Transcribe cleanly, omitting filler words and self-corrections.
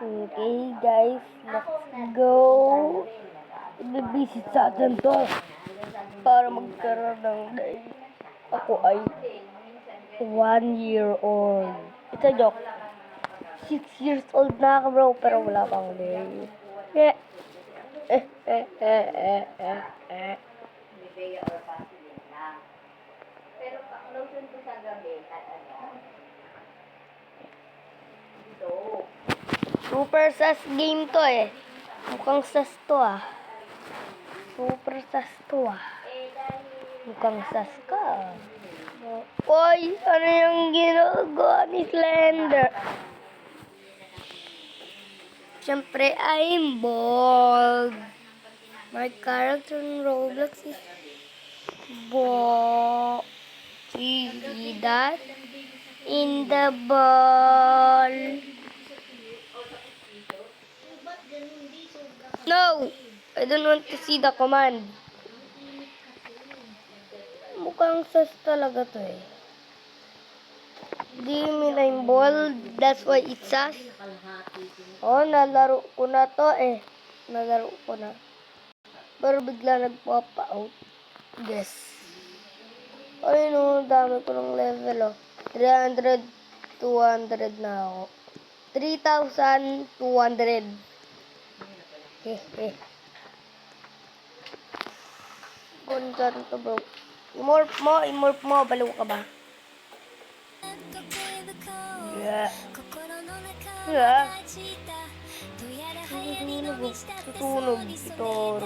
Okay guys, let's go. Ibibisit sa atin to para magkaroon ng day. Ako ay 1 year old. It's a joke. 6 years old na ako bro, pero wala pang day. Pero pag-closen ko sa gabi, ito. Super sas game to eh. Mukhang sas to ah. Super sas to ah. Mukhang sas ka. Oy, ano yung ginagawa ni Slender? Siyempre, I'm bald. My character in Roblox is bald. See that? In the ball. No! I don't want to see the command. Mukhang sas talaga to eh. Do you mean I'm bald? That's why it's sas? Oh, nalaro ko na to eh. Nalaro ko na. Pero bigla nagpapa-out. Yes. Ay no, dami ko ng level oh. 300, 200 na ako. 3,200. Hehe. Ganda to bro. Imorph mo, baliw ka ba? Yeah. Yeah. Tutunog ito.